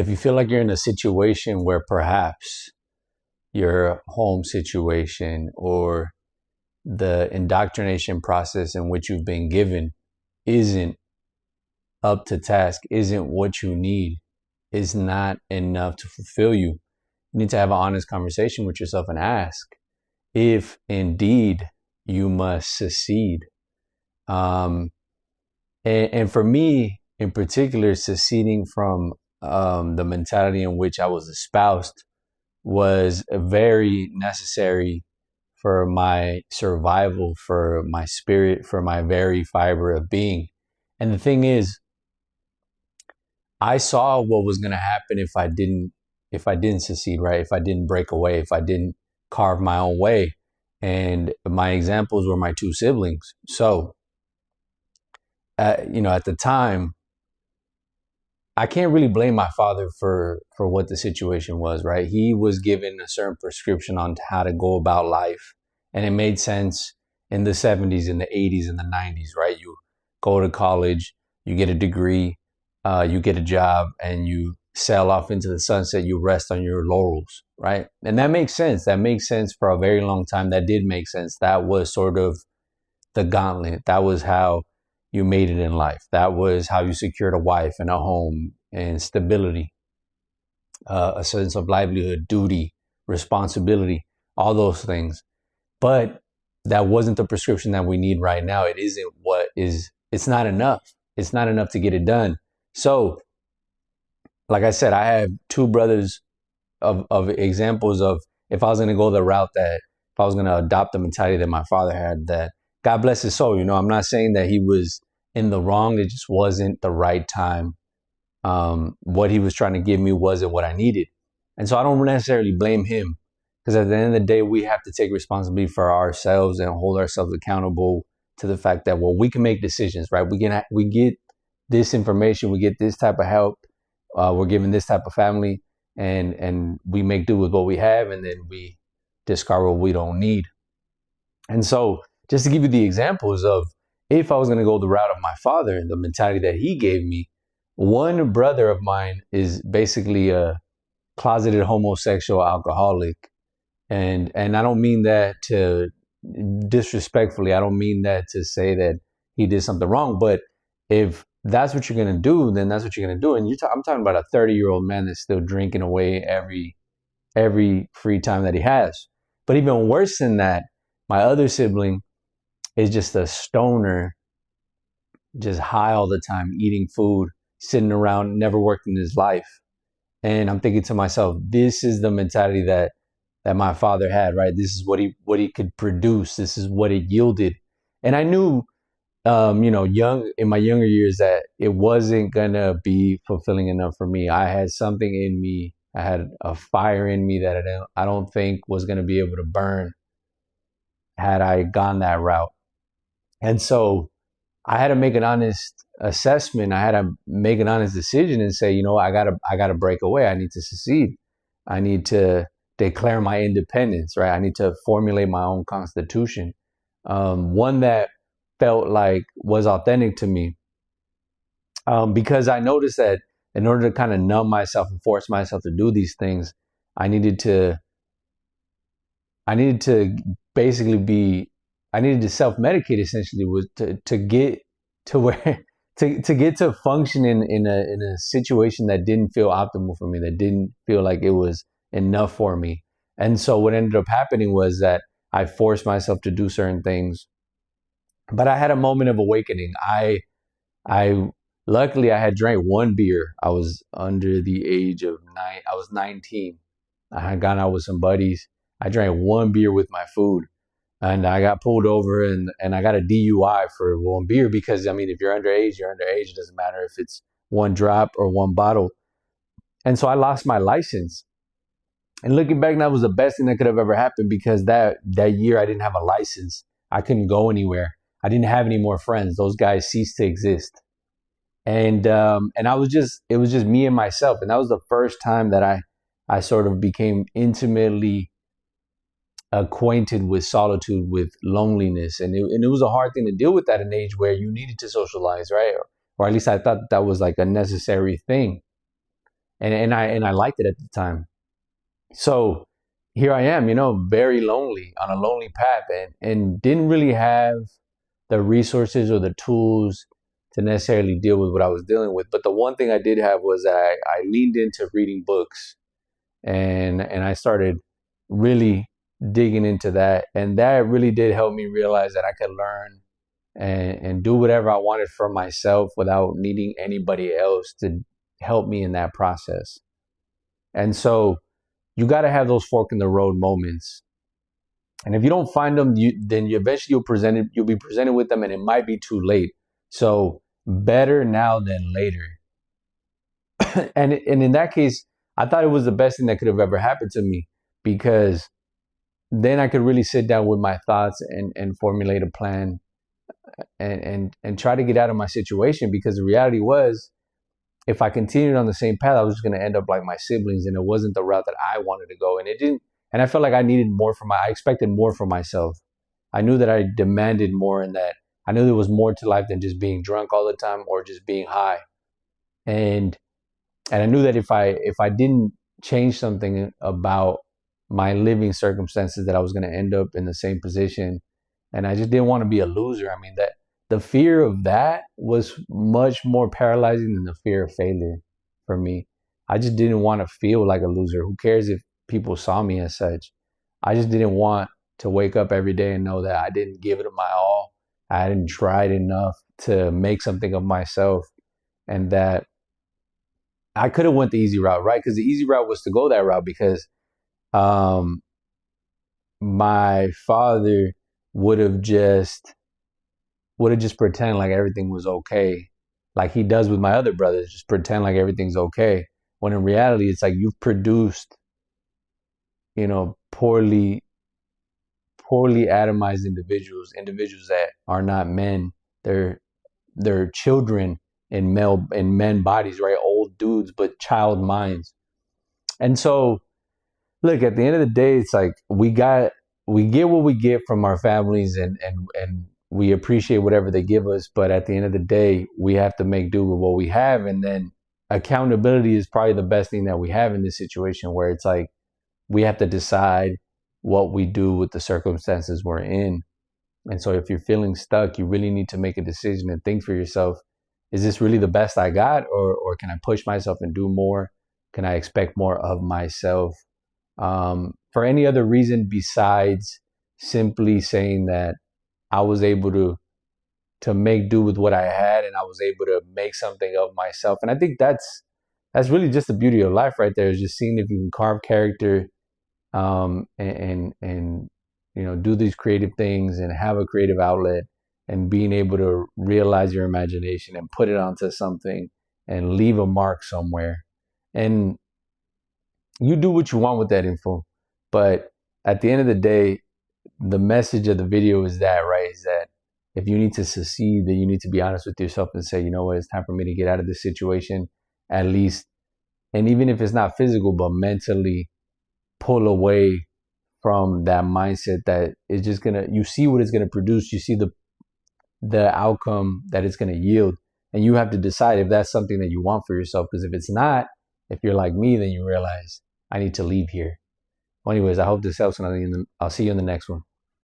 if you feel like you're in a situation where perhaps your home situation or the indoctrination process in which you've been given isn't up to task, isn't what you need, is not enough to fulfill you, you need to have an honest conversation with yourself and ask if indeed you must secede. Um, and for me in particular, seceding from the mentality in which I was espoused was very necessary for my survival, for my spirit, for my very fiber of being. And the thing is, I saw what was going to happen if I didn't succeed, right? If I didn't break away, if I didn't carve my own way. And my examples were my two siblings. So, at the time, I can't really blame my father for what the situation was, right? He was given a certain prescription on how to go about life, and it made sense in the 70s, in the 80s, and the 90s, right? You go to college, you get a degree, you get a job, and you sail off into the sunset. You rest on your laurels, right? And that makes sense. That makes sense for a very long time. That did make sense. That was sort of the gauntlet. That was how you made it in life. That was how you secured a wife and a home and stability, a sense of livelihood, duty, responsibility, all those things. But that wasn't the prescription that we need right now. It isn't it's not enough. It's not enough to get it done. So, like I said, I have two brothers of examples of if I was going to go the route that, if I was going to adopt the mentality that my father had, that God bless his soul. I'm not saying that he was in the wrong. It just wasn't the right time. What he was trying to give me wasn't what I needed. And so I don't necessarily blame him, because at the end of the day, we have to take responsibility for ourselves and hold ourselves accountable to the fact that, well, we can make decisions, right? We get this information, we get this type of help, we're given this type of family, and we make do with what we have, and then we discard what we don't need. And so, just to give you the examples of, if I was going to go the route of my father and the mentality that he gave me, one brother of mine is basically a closeted homosexual alcoholic. And I don't mean that to disrespectfully. I don't mean that to say that he did something wrong. But if that's what you're going to do, then that's what you're going to do. And I'm talking about a 30-year-old man that's still drinking away every free time that he has. But even worse than that, my other sibling is just a stoner, just high all the time, eating food, sitting around, never worked in his life. And I'm thinking to myself, this is the mentality that my father had, right? This is what he could produce. This is what it yielded. And I knew, in my younger years, that it wasn't gonna be fulfilling enough for me. I had something in me. I had a fire in me that I don't think was gonna be able to burn had I gone that route. And so I had to make an honest assessment. I had to make an honest decision and say, I gotta break away. I need to secede. I need to declare my independence, right? I need to formulate my own constitution, one that felt like was authentic to me, because I noticed that in order to kind of numb myself and force myself to do these things, I needed to basically I needed to self-medicate, essentially, was to get to where to get to function in a situation that didn't feel optimal for me, that didn't feel like it was enough for me. And so what ended up happening was that I forced myself to do certain things, but I had a moment of awakening. I luckily I had drank one beer. I was under the age of 9. I was 19. I had gone out with some buddies. I drank one beer with my food, and I got pulled over, and I got a DUI for one beer, because, if you're underage, you're underage. It doesn't matter if it's one drop or one bottle. And so I lost my license. And looking back, that was the best thing that could have ever happened, because that year I didn't have a license. I couldn't go anywhere. I didn't have any more friends. Those guys ceased to exist. And it was just me and myself. And that was the first time that I sort of became intimately acquainted with solitude, with loneliness. And it was a hard thing to deal with at an age where you needed to socialize, right? Or at least I thought that was like a necessary thing. and I liked it at the time. So here I am, very lonely on a lonely path, and didn't really have the resources or the tools to necessarily deal with what I was dealing with. But the one thing I did have was that I leaned into reading books, and I started really digging into that, and that really did help me realize that I could learn and do whatever I wanted for myself without needing anybody else to help me in that process. And so you got to have those fork in the road moments. And if you don't find them, then you eventually you'll be presented with them, and it might be too late. So better now than later. And in that case, I thought it was the best thing that could have ever happened to me, because then I could really sit down with my thoughts and formulate a plan and try to get out of my situation. Because the reality was, if I continued on the same path, I was just going to end up like my siblings, and it wasn't the route that I wanted to go. And it didn't, and I felt like I needed more I expected more from myself. I knew that I demanded more, and that I knew there was more to life than just being drunk all the time or just being high. And I knew that if I didn't change something about my living circumstances, that I was going to end up in the same position. And I just didn't want to be a loser. I mean, that the fear of that was much more paralyzing than the fear of failure for me. I just didn't want to feel like a loser. Who cares if people saw me as such? I just didn't want to wake up every day and know that I didn't give it my all. I hadn't tried enough to make something of myself, and that I could have went the easy route, right? Because the easy route was to go that route, because my father would have just pretend like everything was okay, like he does with my other brothers, just pretend like everything's okay, when in reality it's like you've produced, poorly atomized individuals that are not men. They're children in men bodies, right? Old dudes, but child minds. And so, look, at the end of the day, it's like we get what we get from our families, and we appreciate whatever they give us. But at the end of the day, we have to make do with what we have. And then accountability is probably the best thing that we have in this situation, where it's like we have to decide what we do with the circumstances we're in. And so if you're feeling stuck, you really need to make a decision and think for yourself, is this really the best I got? Or can I push myself and do more? Can I expect more of myself? For any other reason besides simply saying that I was able to make do with what I had, and I was able to make something of myself. And I think that's really just the beauty of life right there, is just seeing if you can carve character, and do these creative things and have a creative outlet, and being able to realize your imagination and put it onto something and leave a mark somewhere. And you do what you want with that info. But at the end of the day, the message of the video is that, right? Is that if you need to succeed, then you need to be honest with yourself and say, you know what, it's time for me to get out of this situation, at least. And even if it's not physical, but mentally pull away from that mindset that is just you see what it's gonna produce, you see the outcome that it's gonna yield, and you have to decide if that's something that you want for yourself. Because if it's not, if you're like me, then you realize I need to leave here. Well, anyways, I hope this helps, and I'll see you in the next one.